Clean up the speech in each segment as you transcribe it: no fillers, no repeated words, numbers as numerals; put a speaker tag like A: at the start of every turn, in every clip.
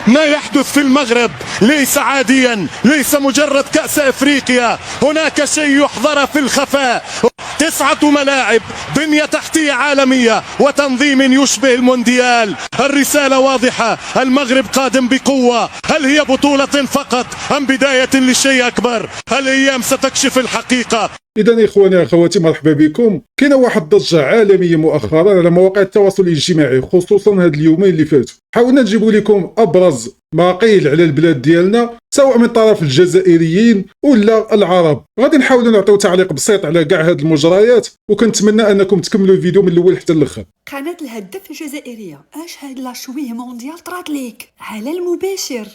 A: ما يحدث في المغرب ليس عاديا، ليس مجرد كأس افريقيا، هناك شيء يحضر في الخفاء. 9 ملاعب، بنية تحتية عالمية وتنظيم يشبه المونديال. الرسالة واضحة، المغرب قادم بقوة. هل هي بطولة فقط أم بداية لشيء أكبر؟ الأيام ستكشف الحقيقة.
B: إذا إخواني أخواتي مرحبا بكم. كاينه واحد الضجة عالمية مؤخرا على مواقع التواصل الاجتماعي، خصوصا هاد اليومين اللي فاتوا. حاولنا نجيبوا لكم أبرز ما قيل على البلاد ديالنا سواء من طرف الجزائريين ولا العرب. غادي نحاولوا نعطيو تعليق بسيط على كاع هاد المجريات، وكنتمنى أنكم تكملوا الفيديو من الأول حتى الآخر.
C: قناة الهداف الجزائرية، اش هاد لا شويه مونديال طرات ليك على المباشر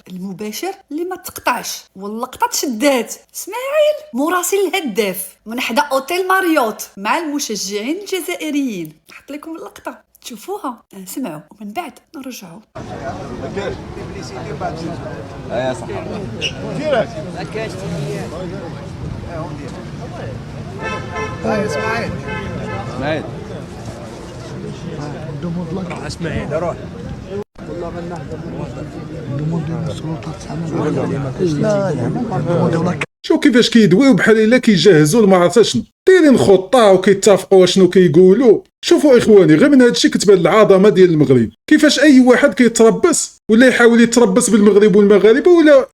C: اللي ما تقطعش واللقطه تشدات. اسماعيل مراسل الهداف من حدا اوتيل ماريوت مع المشجعين الجزائريين. نحط لكم اللقطه تشوفوها، سمعوا ومن بعد نرجعوا.
D: يا صاحبي ما كاش اسماعيل اسماعيل روح
B: شوف كيفاش كيدويو بحال الا كيجهزوا المعركه، شنو دايرين خطه وكيتفقوا شنو كيقولوا. شوفوا اخواني، غير من هادشي كتبان العظمه ديال المغرب، كيفاش اي واحد كيتربص ولا يحاول يتربص بالمغرب والمغاربه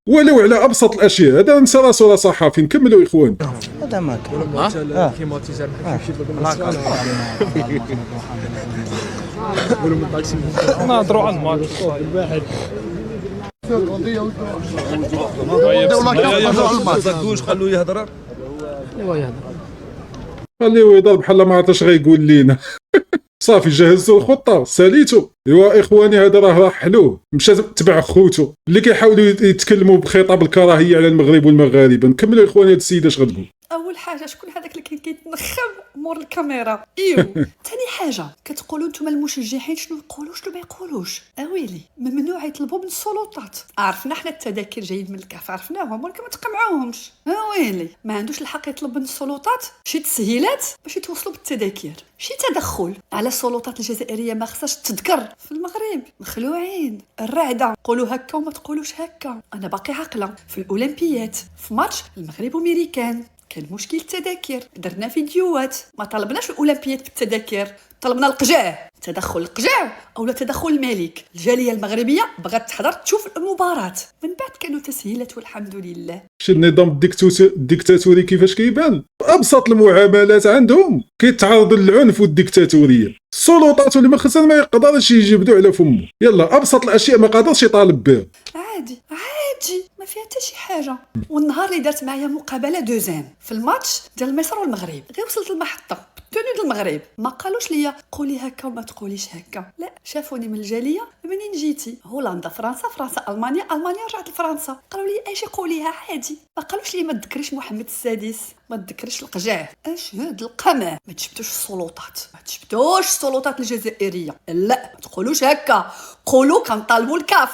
B: ولو على ابسط الاشياء. هذا نسى راسو راه صحافي. نكملوا اخواني.
E: هذا ماك
F: نهضروا على الماتش الواحد
D: خلوه يهضر.
B: خليه يضرب بحال ما عرفتش غيقول لينا. صافي جهزتوا الخطه ساليتو. ايوا اخواني، هذا راه حلوه مشى تبع خوتو اللي كيحاولوا يتكلموا بخطاب الكراهيه على المغرب والمغاربه. نكملوا اخواني. هاد السيده اش غتقول؟
C: اول حاجه شكون هذاك اللي كيتنخم مور الكاميرا؟ ثاني حاجه كتقولوا نتوما المشجعين شنو يقولوا شنو ما يقولوش. اويلي ممنوع يطلبوا من السلطات. عرفنا حنا التذاكر جايين من الكاف، عرفناهم ولكن ما تقمعوهمش. اويلي ما عندوش الحق يطلب من السلطات شي تسهيلات باش يتوصلوا بالتذاكر، شي تدخل على السلطات الجزائريه. ما خصهاش تذكر في المغرب مخلوعين الرعده. قولوا هكا وما تقولوش هكا. انا باقي عاقله في الاولمبيات في ماتش المغرب وميريكان كان مشكل التذاكر، درنا فيديوهات. ما طلبناش الاولمبيات بالتذاكر، طلبنا القجاع، تدخل القجاع او تدخل الملك. الجاليه المغربيه بغات تحضر تشوف المباراه، من بعد كانوا تسهيلات والحمد لله.
B: شي النظام الديكتاتوري كيفاش كيبان. ابسط المعاملات عندهم كيتعرضوا للعنف والديكتاتوريه. السلطات واللي ما خصنا ما يقدرش يجبدوا على فمه. يلا ابسط الاشياء ما قادرش يطالب بها.
C: عادي ما فيها حتى شي حاجه. والنهار اللي دارت معايا مقابله دوزان في الماتش ديال مصر والمغرب، غير وصلت المحطه توني ديال المغرب ما قالوش ليا قولي هكا وما تقوليش هكا، لا شافوني من الجاليه منين جيتي هولندا فرنسا المانيا رجعت لفرنسا، قالوا لي ايش قوليها عادي. ما قالوش لي ما تذكريش محمد السادس، ما تذكريش القجاع. اش هاد القمع؟ ما تجبدوش السلطات الجزائريه، لا ما تقولوش هكا. قولوا كنطالبوا الكاف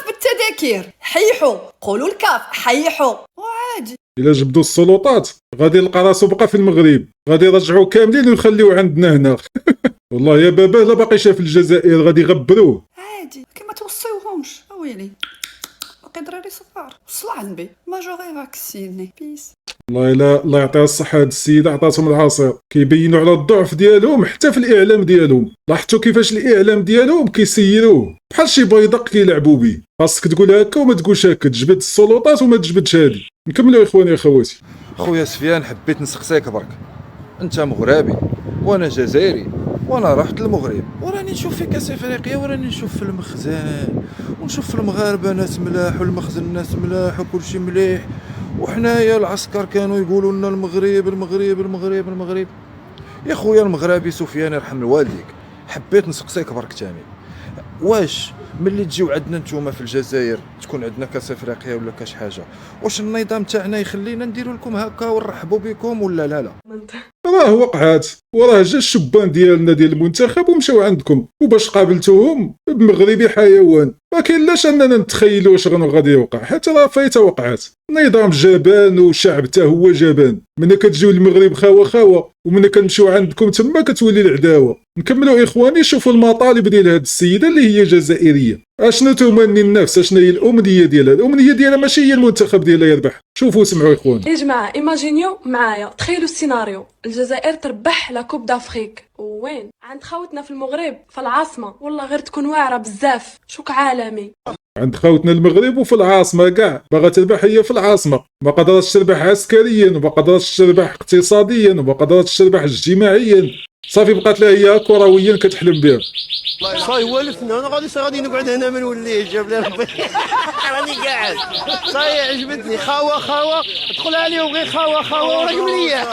C: بالتذاكر، حيحوا قولوا الكاف حيحوا وعادي.
B: الا جبدوا السلطات غادي يلقى راسو بقى في المغرب، غادي يرجعوا كاملين ويخليوه عندنا هنا. والله يا بابا لا باقي شاف الجزائر غادي يغبروه
C: عادي. كما توصيوهمش ويلي باقي دراري صغار. وصل على النبي ما جوغي فاكسيني بيس.
B: والله لا الله يعطيها الصحه. هاد السيده عطاتهم العصير. كيبينوا على الضعف ديالهم حتى في الاعلام ديالهم. لاحظتوا كيفاش الاعلام ديالهم كيسيروه بحال شي بيضق كيلعبوا به. خاصك تقول هكا وما تقولش هكا، تجبد السلطات وما تجبدش هادي. نكملوا اخواني اخواتي.
D: خويا سفيان، حبيت نسقسيك برك. انت مغربي وانا جزائري، وانا رحت للمغرب وراني نشوف في كاس افريقيا، وراني نشوف في المخزن ونشوف في المغاربه ناس ملاح والمخزن ناس ملاح وكلشي مليح، وحنايا العسكر كانوا يقولوا لنا المغرب. يا خويا المغربي سفيان يرحم والديك، حبيت نسقسيك برك تاني، واش ملي تجيو عندنا نتوما في الجزائر تكون عندنا كاس افريقيا ولا كاش حاجه، واش النظام تاعنا يخلينا نديروا لكم هكا ونرحبوا بكم ولا لا؟
B: راه وقعات، وراه جا الشبان ديالنا ديال المنتخب ومشاو عندكم، وباش قابلتوهم بمغربي حيوان. ما كاين لاش اننا نتخيلوا واش غادي يوقع، حتى راه فايته وقعات. نظام جبان وشعب حتى هو جبان. ملي كتجيو للمغرب خاوه خاوه، وملي كنمشيو عندكم تما كتولي العداوه. نكملوا اخواني، شوفوا المطالب ديال هاد السيده اللي هي جزائريه. اشنو تمني النفس، اشنو هي الامنيه ديالها؟ الامنيه ديالها ماشي هي المنتخب ديالها يربح. شوفوا سمعوا اخواني
E: يا جماعه، ايماجينيو معايا، تخيلوا السيناريو، الجزائر تربح لا كوب دافريك، وين عند خوتنا في المغرب في العاصمه، والله غير تكون واعره بزاف، شوك عالمي.
B: عند خوتنا المغرب وفي العاصمه كاع باغا تربح هي في العاصمه. ما قدرتش تربح عسكريا، وما قدرتش تربح اقتصاديا، وما قدرتش تربح اجتماعيا. صافي بقات لها هي كرويا كتحلم بها.
G: صاي والفنا انا غادي نقعد هنا ما نوليش، جاب لي ربي راني قاعد صاي عجبتني. خاوه ادخل عليهم غير خاوه وراك مليح.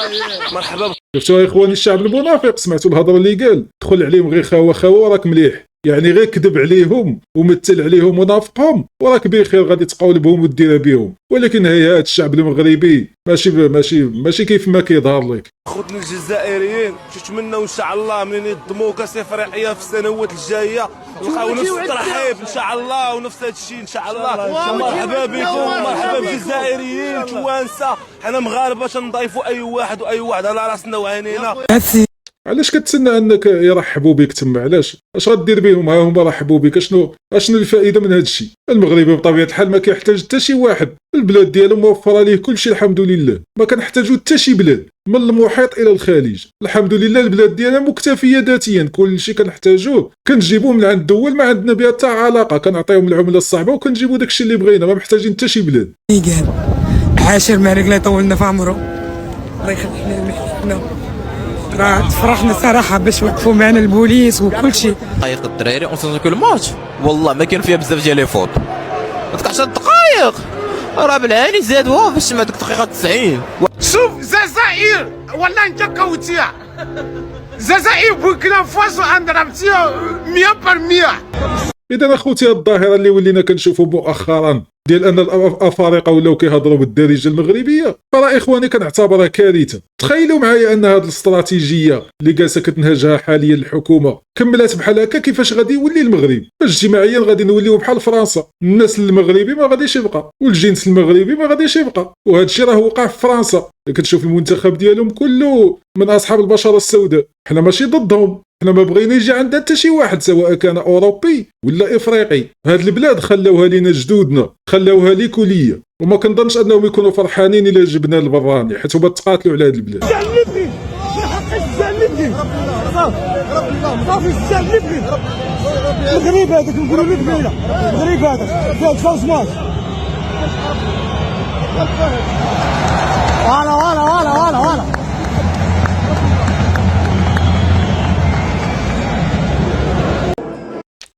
G: مرحبا.
B: شفتوا يا اخواني الشعب المنافق؟ سمعتوا الهضره اللي قال؟ دخل عليهم غير خاوه وراك مليح، يعني غير كذب عليهم ومثل عليهم ونافقهم وراك بخير، غادي تقول بهم وديرها بهم. ولكن هيهات الشعب المغربي ماشي كيف ما كيظهر لك.
H: خوتنا الجزائريين نتمنوا ان شاء الله منين يضموا كاس افريقيا في السنوات الجايه نلقاو نفس الترحيب ان شاء الله، ونفس هذا الشيء ان شاء الله. مرحبا بكم، مرحبا بالجزائريين توانسه، حنا مغاربه تنضيفوا اي واحد واي واحد على راسنا وعينينا.
B: علاش كتسنى انك يرحبوا بك تما؟ علاش؟ اش غدير بهم؟ ها هما رحبوا بك، اشنو الفائده من هذا الشيء؟ المغربي بطبيعه الحال ما كيحتاج حتى شي واحد، البلاد ديالو موفره ليه كل شيء الحمد لله، ما كنحتاجو حتى شي بلاد من المحيط الى الخليج. الحمد لله البلاد ديالنا مكتفيه ذاتيا، كل شيء كنحتاجوه كنجيبوه من عند دول ما عندنا بها حتى علاقه، كنعطيهم العمله الصعبه وكنجيبو داكشي اللي بغينا، ما محتاجين حتى شي بلاد.
I: قال عاشر مالك لا يطولنا في عمره، الله يخلينا. راه تفرحنا صراحه باش وقفوا معنا البوليس وكل شيء.
J: دقائق الدراري اون سونسو كل ماتش والله ما كان فيها بزاف ديال لي فوت، هذيك 10 دقائق راه بالعاني زادوها باش تسمع ديك الدقيقه 90.
K: شوف الجزائر والله انت كوتيا، الجزائر بوركينا فاسو اندرامتيا 100%.
B: اذا اخوتي الظاهره اللي ولينا كنشوفوا مؤخرا ديال ان الافارقه ولاو كيهضروا بالدارجه المغربيه، فراه اخواني كنعتبرها كارثه. تخيلوا معايا ان هذه الاستراتيجيه اللي جالسه كتنهجها حاليا الحكومه كملات بحال هكا، كيفاش غادي يولي المغرب؟ اجتماعيا غادي نوليو بحال فرنسا، الناس المغربي ما غاديش يبقى، والجنس المغربي ما غاديش يبقى. وهذا الشيء راه وقع في فرنسا، كتشوف المنتخب ديالهم كله من اصحاب البشره السوداء. حنا ماشي ضدهم، حنا ما بغينا يجي عندنا حتى شي واحد سواء كان اوروبي ولا افريقي. هاد البلاد خلاوها لينا جدودنا، خلاوها ليك وليا، وما كنظنش انهم يكونوا فرحانين الا جبنا البراني، حيت هما تقاتلوا على هاد البلاد.
K: زعلتني صافي زعلتني. المغرب هذاك نقولوا لك بعيده، المغرب هذاك فيها فاوس ماتش. ولا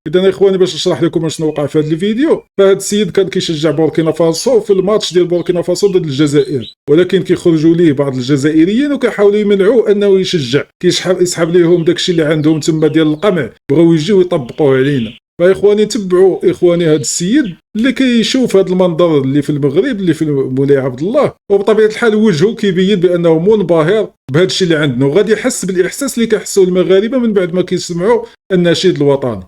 B: اذا اخواني باش نشرح لكم شنو وقع في هذا الفيديو، فهاد السيد كان كيشجع بوركينا فاسو في الماتش ديال بوركينا فاسو ضد الجزائر، ولكن كيخرجوا ليه بعض الجزائريين وكيحاولوا يمنعوه انه يشجع، يسحب ليهم داكشي اللي عندهم تما ديال القمع، بغاو يجيو يطبقوه علينا. فاخواني تبعوا اخواني هذا السيد اللي كيشوف هذا المنظر اللي في المغرب اللي في مولاي عبد الله، وبطبيعه الحال وجهه كيبين بانه منبهر بهذا الشيء اللي عندنا، وغادي يحس بالاحساس اللي كيحسوا المغاربه من بعد ما كيسمعوا النشيد الوطني.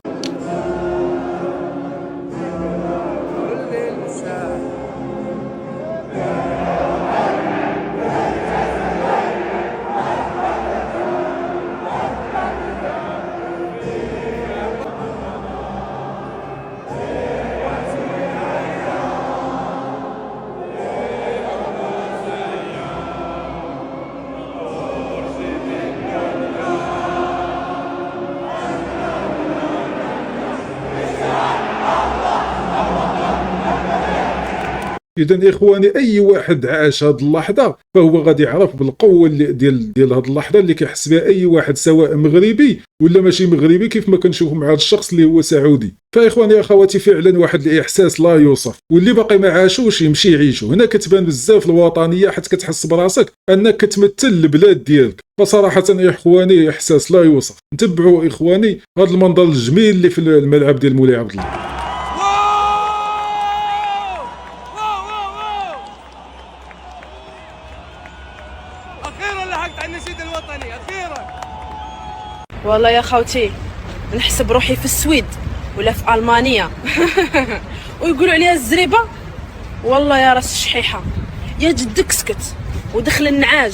B: اذا اخواني اي واحد عاش هذه اللحظه فهو غادي يعرف بالقوه اللي ديال هذه اللحظه اللي كيحس بها اي واحد سواء مغربي ولا ماشي مغربي، كيف ما كنشوفوا مع هذا الشخص اللي هو سعودي. فاخواني اخواتي فعلا واحد الاحساس لا يوصف، واللي باقي ما عاشوش يمشي يعيشوا. هنا كتبان بزاف الوطنيه، حيت كتحس براسك انك كتمثل البلاد ديالك. فصراحه يا اخواني احساس لا يوصف. نتبعوا اخواني هذا المنظر الجميل اللي في الملعب ديال مولاي عبد الله.
K: اخيرا لحقت على النشيد الوطني.
E: والله يا خوتي نحسب روحي في السويد ولا في ألمانيا ويقولوا عليها الزريبة. والله يا راس الشحيحة يا جدك اسكت ودخل النعاج،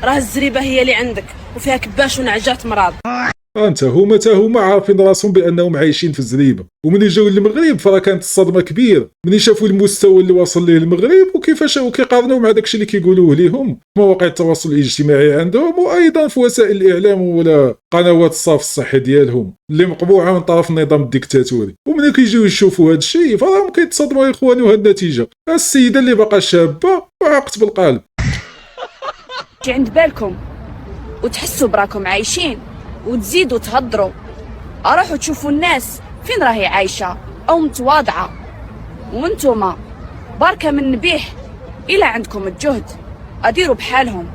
E: راه الزريبة هي اللي عندك وفيها كباش ونعجات مرض.
B: انت هما عارفين راسهم بانهم عايشين في الزريبه، وملي جاو للمغرب فرا كانت الصدمه كبيره ملي شافوا المستوى اللي واصل ليه المغرب وكيفاش كيقارنوا مع داكشي اللي كيقولوه ليهم في مواقع التواصل الاجتماعي عندهم، وايضا في وسائل الاعلام ولا قنوات الصرف الصحي ديالهم اللي مقبوعه من طرف النظام الديكتاتوري. وملي كيجيو يشوفوا هذا الشيء فراهم كيتصدموا يا اخواني. وهاد النتيجه السيده اللي باقا شابه وعاقت بالقالب.
L: عند بالكم وتحسوا براكم عايشين وتزيدوا تهضروا، اروحوا تشوفوا الناس فين راهي عايشه او متواضعه، وانتوما بركه من نبيح الى عندكم الجهد اديروا بحالهم.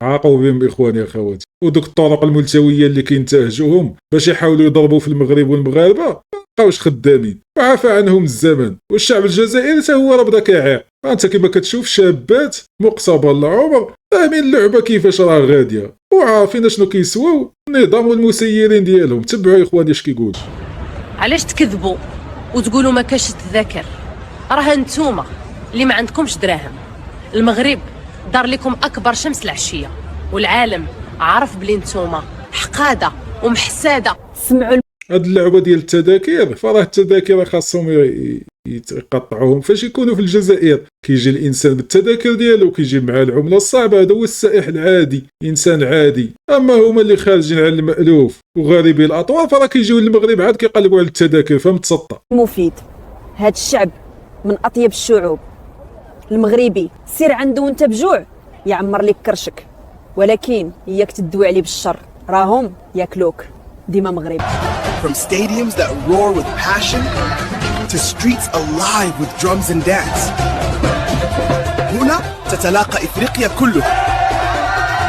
B: عاقوا بهم اخواني اخواتي. ودوك الطرق الملتويه اللي كينتهجوهم باش يحاولوا يضربوا في المغرب والمغاربه مابقاوش خدامين وعفى عنهم الزمن. والشعب الجزائري حتى هو راه بدا كيعيق. انت كما كتشوف شابات مقتبل العمر فاهمين اللعبه كيفاش راه غاديه وعارفين شنو كيسواو النظام والمسيرين ديالهم. تبعوا اخواني اش كيقول.
M: علاش تكذبوا وتقولوا ما كاش التذاكر؟ راه انتوما اللي ما عندكمش دراهم. المغرب دار لكم اكبر شمس العشيه، والعالم عارف بلي انتوما حقاده ومحساده. سمعوا
B: هاد اللعبه ديال التذاكر فراه التذاكر خاصهم يقطعوهم فاش يكونوا في الجزائر. كيجي الانسان بالتذاكر ديالو كيجي مع العمله الصعبه، هذا هو السائح العادي، انسان عادي. اما هما اللي خارجين على المألوف وغاربي الاطوار فراه كيجيو للمغرب عاد كيقلبوا على التذاكر فمتسطى.
L: مفيد هاد الشعب من اطيب الشعوب. المغربي سير عنده وانت بجوع يعمر لك كرشك، ولكن اياك تدوي عليه بالشر راهم ياكلوك. ديما مغرب.
N: From stadiums that roar with passion to streets alive with drums and dance. هنا تتلاقى إفريقيا كلها.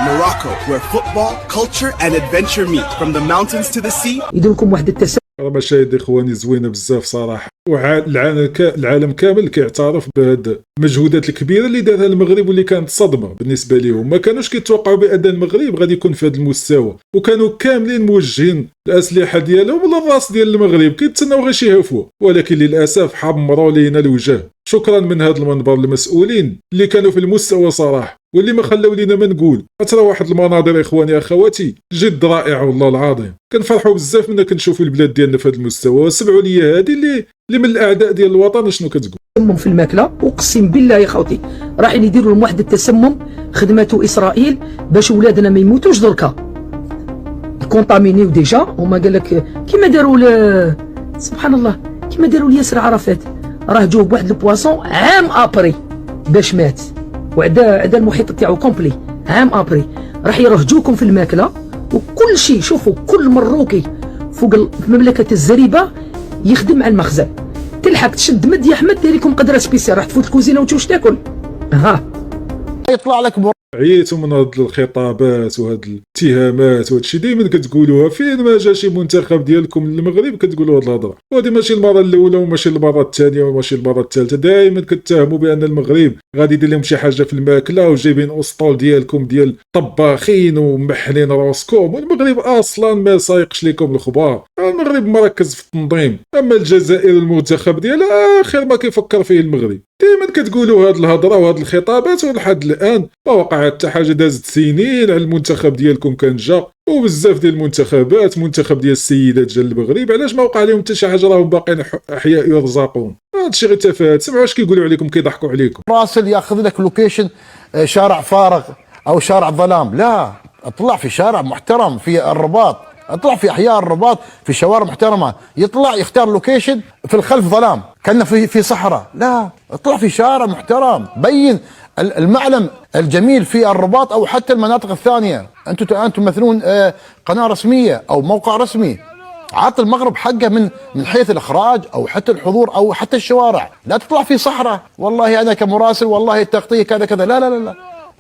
N: Morocco, where football, culture and adventure meet. From the mountains to the sea.
K: يديركم واحد التسامح.
B: مشاهد اخواني زوينه بزاف صراحه، والعالم كامل كيعترف بهاد المجهودات الكبيره اللي دارها المغرب واللي كانت صدمه بالنسبه لهم. ما كانوش كيتوقعوا بان المغرب غادي يكون في هذا المستوى، وكانوا كاملين موجهين الاسلحه ديالهم للراس ديال المغرب كيتسناو غير شي هفوه، ولكن للاسف حمروا لينا الوجه. شكرا من هذا المنبر للمسؤولين اللي كانوا في المستوى صراحه واللي ما خلاو لينا ما نقول. ترى واحد المناظر اخواني اخواتي جد رائعه والله العظيم. كنفرحوا بزاف ملي كنشوفوا البلاد ديالنا في هذا المستوى. سمعوا لي هذه اللي من الاعداء ديال الوطن شنو كتقول.
K: تسمم في الماكله، اقسم بالله يا خوتي راح يديروا لهم واحد التسمم خدمته اسرائيل باش ولادنا ما يموتوش دركا كونطامينيو ديجا. هما قال لك كيما داروا سبحان الله كيما داروا لياسر عرفات، راه جوه بواحد البواسون عام ابري باش مات وعدا المحيط تاعو كومبلي. عام ابري راح يرهجوكم في الماكله وكل شيء. شوفوا كل مروكي فوق مملكه الزريبه يخدم على المخزن. تلحق تشد مد يا احمد دير لكم قدره سبيسيال راح تفوت الكوزينه وتشوف تاكل. ها
N: يطلع لك
B: عييتوا من هاد الخطابات وهاد الاتهامات وهاد الشيء ديما كتقولوها. فين ما جا شي منتخب ديالكم للمغرب كتقولوا هاد الهضره، وهادي ماشي المره الاولى وماشي المره الثانيه وماشي المره الثالثه. دائما كتهموا بان المغرب غادي يدير لهم شي حاجه في الماكله وجايبين اسطول ديالكم ديال طباخين ومحلين راسكم. والمغرب اصلا ما سايقش لكم الخبار. المغرب مركز في التنظيم، اما الجزائر المنتخب ديالها اخر ما كيفكر فيه المغرب. دائما كتقولوا هاد الهضره وهاد الخطابات ولحد الان ما وقع حتى حاجه. دازت سنين على المنتخب ديالكم كان جا وبزاف ديال المنتخبات، منتخب ديال السيدات جا للمغرب، علاش ما وقع لهم حتى شي حاجه؟ راهم باقيين احياء يرزقون. هادشي غير تفاهات. سمعوا اش كيقولوا عليكم، كيضحكوا عليكم.
N: راسل ياخذ لك لوكيشن شارع فارغ او شارع ظلام، لا اطلع في شارع محترم في الرباط، اطلع في احياء الرباط في شوارع محترمه. يطلع يختار لوكيشن في الخلف ظلام كأنه في صحراء، لا اطلع في شارع محترم بين المعلم الجميل في الرباط او حتى المناطق الثانيه. انتم تمثلون قناه رسميه او موقع رسمي. عاط المغرب حقه من حيث الاخراج او حتى الحضور او حتى الشوارع. لا تطلع في صحراء والله انا كمراسل والله التغطيه كذا كذا، لا لا لا،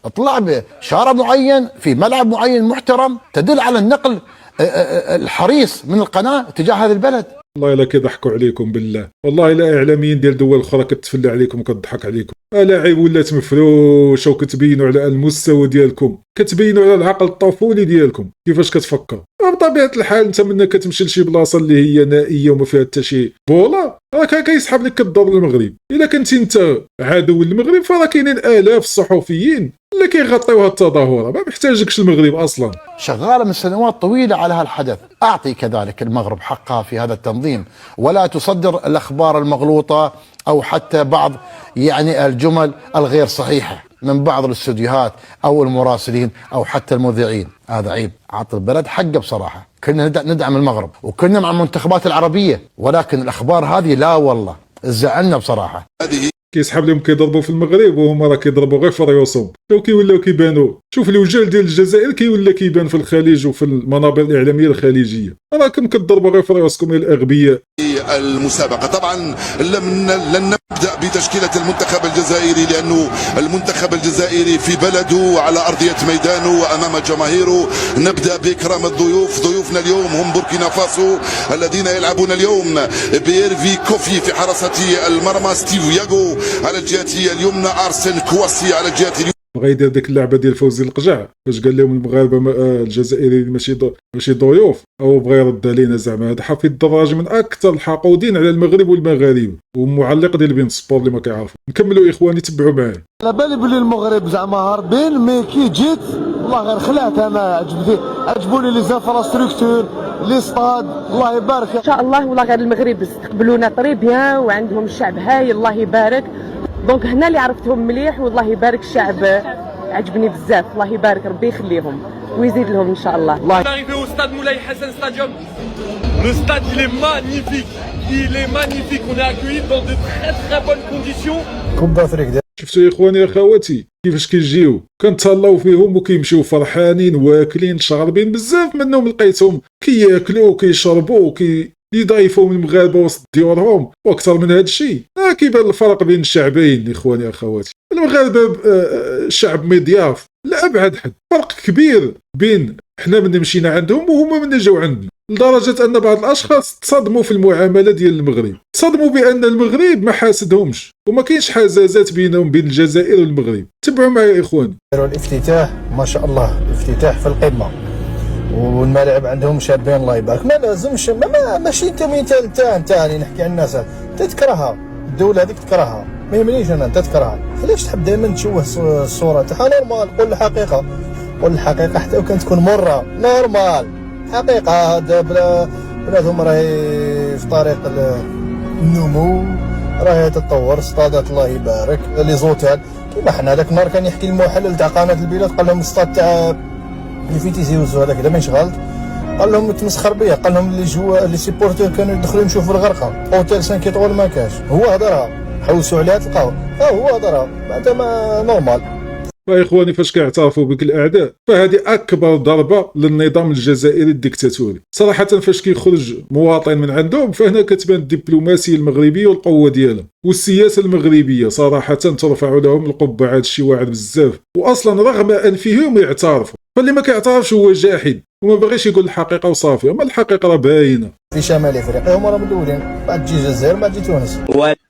N: اطلع بشارع معين في ملعب معين محترم تدل على النقل الحريص من القناه تجاه هذا البلد.
B: والله الا كيضحكوا عليكم بالله، والله الا اعلاميين ديال دول اخرى كتفلى عليكم وكتضحك عليكم. لاعب ولات مفروشه وكتبينوا على المستوى ديالكم، كتبينوا على العقل الطفولي ديالكم كيفاش كتفكر. بطبيعه الحال انت منك كتمشي لشي بلاصه اللي هي نائيه وما فيها حتى شي بوله، راك كيسحب لك كضر المغرب. الا كنتي انت عدو للمغرب فراه كاينين الاف الصحفيين اللي كيغطيو هاد التظاهره، ما محتاجكش المغرب اصلا.
N: شغاله من سنوات طويله على هالحدث. اعطي كذلك المغرب حقها في هذا التنظيم، ولا تصدر الاخبار المغلوطه او حتى بعض يعني الجمل الغير صحيحه من بعض الاستوديوهات او المراسلين او حتى المذيعين. هذا عيب. عطى البلد حقه بصراحه. كنا ندعم المغرب وكنا مع المنتخبات العربيه، ولكن الاخبار هذه لا والله زعلنا بصراحه.
B: كيسحب لهم كيضربوا في المغرب وهما راه كيضربوا غير في ريوسهم. لو كيولاو كيبانوا، شوف الوجال ديال الجزائر كيولى كيبان في الخليج وفي المنابر الاعلاميه الخليجيه، راكم كتضربوا غير في ريوسكم يا الاغبياء.
O: المسابقة طبعا لن نبدأ بتشكيلة المنتخب الجزائري، لأنه المنتخب الجزائري في بلده على أرضية ميدانه وأمام جماهيره. نبدأ بإكرام الضيوف. ضيوفنا اليوم هم بوركينا فاسو الذين يلعبون اليوم بيرفي كوفي في حراسة المرمى، ستيف ياغو على الجهة اليمنى، أرسن كواسي على الجهة اليمنى.
B: بغا يدير ديك اللعبه ديال فوزي القجع فاش قال لهم المغاربه الجزائريين ماشي ضيوف، او بغا يرد علينا زعما هذا حفيظ الدراجي من اكثر الحاقودين على المغرب والمغاربه، ومعلق ديال بين سبور اللي ما كيعرفوا. نكملوا اخواني تبعوا معايا.
P: على بالي بلي المغرب زعما هاربين، مي كي جيت والله غير خلعت. انا عجبوني لي زانفراستركتور لي ستاد، الله يبارك
M: ان شاء الله. والله غير المغرب استقبلونا طري بيان وعندهم الشعب هايل الله يبارك. دونك هنا اللي عرفتهم مليح والله يبارك. الشعب عجبني بزاف الله يبارك، ربي يخليهم ويزيد لهم ان شاء الله.
F: Arrivé au stade Moulay Hassan Stadium. Le stade il est magnifique. Il est magnifique. On est accueillis dans de très bonnes conditions.
B: شفتوا يا اخواني يا اخواتي كيفاش كيجيو كنتهلاو فيهم وكيمشيو فرحانين واكلين شاربين. بزاف منهم لقيتهم كياكلوا وكيشربوا يضيفوا من المغاربه وسط ديورهم. واكثر من هذا الشيء كيبان الفرق بين الشعبين. اخواني يا اخواتي المغاربه شعب مضياف لا ابعد حد. فرق كبير بين حنا من مشينا عندهم وهما من جاو عندنا، لدرجه ان بعض الاشخاص تصدموا في المعامله ديال المغرب، تصدموا بان المغرب ما حاسدهمش وما كاينش حزازات بينهم بين الجزائر والمغرب. تبعوا معايا يا اخواني.
P: الافتتاح ما شاء الله، الافتتاح في القمه، والملاعب عندهم شابين الله يبارك. ما لازمش ماشي انت اللي نحكي عن الناس تكرهها الدوله هذيك تكرهها، ما يهمنيش انا انت تكرهها. علاش تحب دائما تشوه الصوره تاعها؟ نورمال، قول الحقيقه، قول الحقيقه حتى وكان تكون مره نورمال. حقيقه بلادهم راهي في طريق النمو، راهي تتطور. ستادات الله يبارك، لي زوتيل كيما حنا. هذاك النهار كان يحكي المحلل تاع قناه البلاد، قال لهم الستاد تاع اللي في تيزي وزو هذاك اذا مانيش غلط، قال لهم تمسخر بيا، قال لهم لي سيبورتور كانوا يدخلوا يشوفوا الغرقه. اوتيل 5 ايطوال ما كاش، هو هضرها حوسوا عليها تلقاو هو هضرها بعد ما نورمال.
B: يا اخواني فاش كيعترفوا بك الاعداء فهذه اكبر ضربه للنظام الجزائري الديكتاتوري صراحه. فاش كيخرج مواطن من عندهم فهنا كتبان الدبلوماسيه المغربيه والقوه ديالها والسياسه المغربيه صراحه ترفع لهم القبعه. هذا الشيء واعر بزاف، واصلا رغم انفهم يعترفوا. فاللي ما كيعترفش هو جاحد وما باغيش يقول الحقيقه وصافي. اما الحقيقه راه باينه.
P: في شمال افريقيا هما راهم الاولين، بعد تجي الجزائر بعد تجي تونس.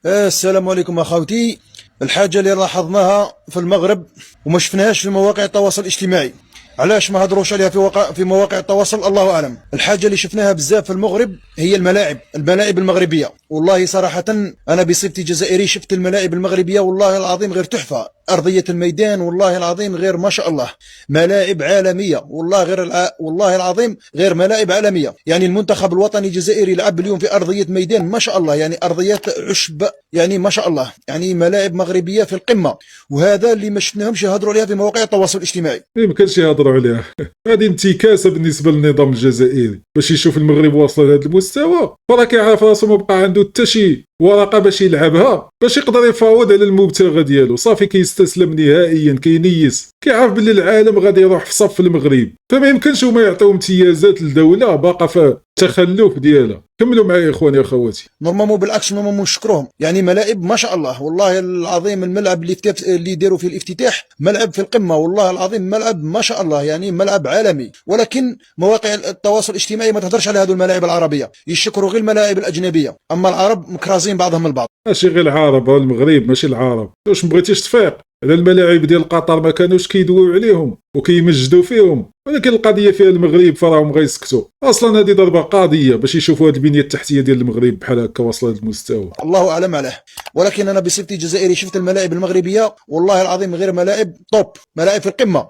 Q: السلام عليكم اخوتي. الحاجه اللي لاحظناها في المغرب وما شفناهاش في مواقع التواصل الاجتماعي، علاش ما هضروش عليها في مواقع التواصل الله اعلم. الحاجه اللي شفناها بزاف في المغرب هي الملاعب المغربيه. والله صراحه انا بصفتي جزائري شفت الملاعب المغربيه والله العظيم غير تحفه. ارضيه الميدان والله العظيم غير ما شاء الله، ملاعب عالميه والله والله العظيم غير ملاعب عالميه. يعني المنتخب الوطني الجزائري لعب اليوم في ارضيه ميدان ما شاء الله، يعني ارضيات عشب يعني ما شاء الله، يعني ملاعب مغربيه في القمه. وهذا اللي ما شفناهمش يهضروا عليها في مواقع التواصل الاجتماعي.
B: ما كانش يهضروا عليها. هذه انتكاسه بالنسبه للنظام الجزائري باش يشوف المغرب واصل لهذا المستوى، فراه كيعرف راسو ما بقى عنده حتى شي ورقه باش يلعبها باش يقدر يفاوض على المبتغى ديالو. صافي كيستسلم نهائيا، كينيس، كيعرف باللي العالم غادي يروح في صف المغرب، فما يمكنش هما يعطيو امتيازات لدوله باقا في التخلف ديالها. كملوا معايا يا اخواني يا اخواتي.
Q: نورمالمون بالعكس نورمالمون نشكروهم، يعني ملاعب ما شاء الله والله العظيم. الملعب اللي داروا فيه الافتتاح ملعب في القمه والله العظيم، ملعب ما شاء الله يعني ملعب عالمي. ولكن مواقع التواصل الاجتماعي ما تهضرش على هذو الملاعب العربيه، يشكروا غير الملاعب الاجنبيه. اما العرب مكرازين بعضهم البعض.
B: ماشي غير العرب، المغرب ماشي العرب. واش ما بغيتيش تفيق على الملاعب ديال قطر ما كانوش كيدويو عليهم وكيمجدوا فيهم، ولكن القضيه فيها المغرب فراهم غيسكتوا. اصلا هذه ضربه قاضيه باش يشوفوا هذه البنيه التحتيه ديال المغرب بحال هكا واصله لهذا المستوى.
Q: الله اعلم عليه، ولكن انا بصفتي جزائري شفت الملاعب المغربيه والله العظيم غير ملاعب توب، ملاعب في القمه.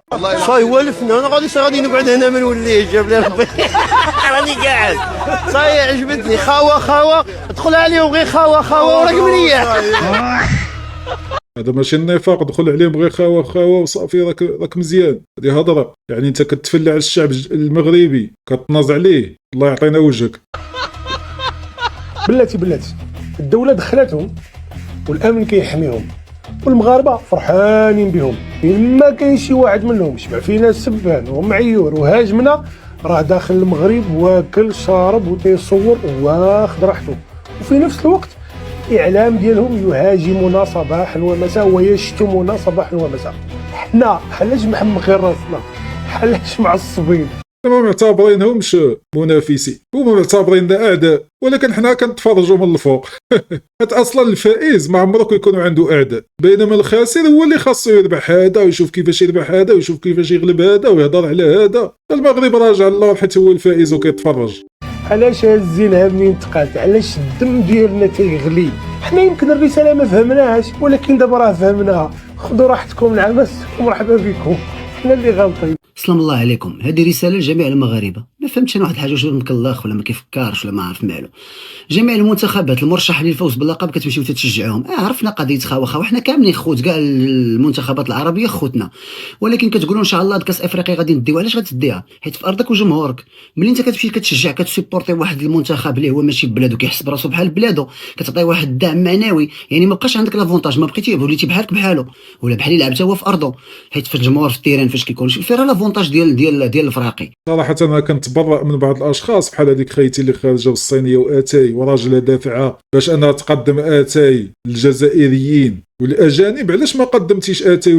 G: صاي هو الفنان غادي نقعد هنا ما نوليش، جاب لي ربي راني قاعد صاي عجبتني. خاوه دخل عليهم غير خاوه وراك مليح.
B: هذا ماشي النفاق، دخل عليهم غير خاوه وصافي، راك مزيان. هذه هضره يعني انت كتفلع على الشعب المغربي كتناز عليه. الله يعطينا وجهك.
R: بلاتي الدوله دخلتهم والامن كيحميهم والمغاربه فرحانين بهم. ما كاين شي واحد منهم شبع فينا السبان ومعيور وهاجمنا، راه داخل المغرب واكل شارب وتيصور واخد راحته، وفي نفس الوقت الاعلام ديالهم يهاجمنا صباحا ومساء ويشتمنا صباحا ومساء. حنا حلاش محمقين راسنا، حلاش معصبين.
B: ما معتبرينهمش منافسين، هما معتبريننا اعداء، ولكن حنا كنتفرجوا من الفوق. حيت اصلا الفائز ما عمرو كيكون عنده اعداء، بينما الخاسر هو اللي خاصو يربح هذا ويشوف كيفاش يربح هذا ويشوف كيفاش يغلب هذا ويهضر على هذا. المغرب راجع الله حيت هو الفائز وكيتفرج.
R: علاش هزينها منين تقات؟ علاش الدم ديالنا تيغلي؟ حنا يمكن الرساله ما فهمناهاش، ولكن دابا راه فهمناها. خذوا راحتكم العباس ومرحبا بكم، حنا اللي غالطين.
S: سلام الله عليكم. هذه رساله لجميع المغاربه. ما فهمتش انا واحد الحاجه، واش مكلخ ولا ما كيفكرش ولا ما عارف مالو. جميع المنتخبات المرشحه للفوز باللقب كتمشيو تتشجعوهم. عرفنا قضيه خاوه حنا كاملين خوت، كاع المنتخبات العربيه خوتنا، ولكن كتقولوا ان شاء الله كاس افريقيا غادي نديو. علاش غتديها؟ حيت في ارضك وجمهورك. ملي انت كتمشي كتشجع كتسيبورتي واحد المنتخب اللي هو ماشي بلادو كيحس براسو بحال بلادو، كتعطيه واحد الدعم معنوي، يعني ما بقاش عندك لافونتاج، ما بقيتي وليتي بحالك بحالو ولا بحال اللي لعبته هو في ارضه. حيت في الجمهور في التيران فاش كيكون فيه لافونتاج ديال الفراقي.
B: صراحه انا كنتبرأ من بعض الاشخاص بحال هذيك خيتي اللي خارجه بالصينيه واتاي وراجلها دافعه باش انها تقدم اتاي للجزائريين والاجانب. علاش ما قدمتيش اتاي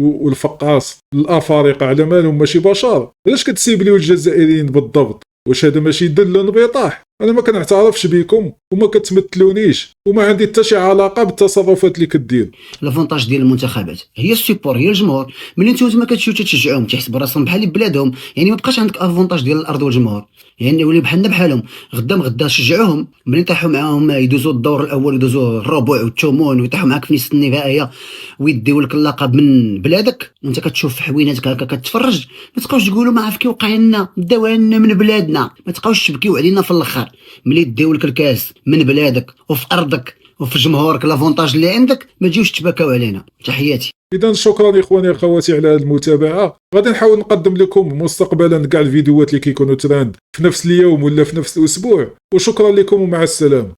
B: والفقاص للافارقه؟ على مالهم ماشي بشر؟ علاش كتسيب ليو الجزائريين بالضبط؟ واش هذا ماشي دل انبطاح؟ انا ما كنعترفش بكم وما كتمثلونيش وما عندي حتى شي علاقه بالتصرفات اللي كدير.
S: لافونتاج ديال المنتخبات هي السيبور، هي الجمهور. ملي نتوما كتمشيو تشجعوهم تيحسبوا راسهم بحال بلادهم، يعني ما بقاش عندك افونتاج ديال الارض والجمهور، يعني ولي بحالنا بحالهم. غدا شجعوهم. ملي طيحوا معاهم يدوزوا الدور الاول ويدوزوا الربع والثمن ويطيحوا معاك في نص النهائيه ويديو لك اللقب من بلادك وانت كتشوف حويناتك هكا كتفرج، ما تبقاوش تقولوا ما عرف كي وقع لنا، داو لنا من بلادنا، ما تبقاوش تبكيو علينا في الاخر. ملي ديو لك الكاس من بلادك وفي ارضك وفي جمهورك لافونتاج اللي عندك، ما تجيوش تبكاو علينا. تحياتي.
B: اذا شكرا اخواني اخواتي على هذه المتابعه. غادي نحاول نقدم لكم مستقبلا كاع الفيديوهات اللي كيكونوا تراند في نفس اليوم ولا في نفس الاسبوع، وشكرا لكم ومع السلامه.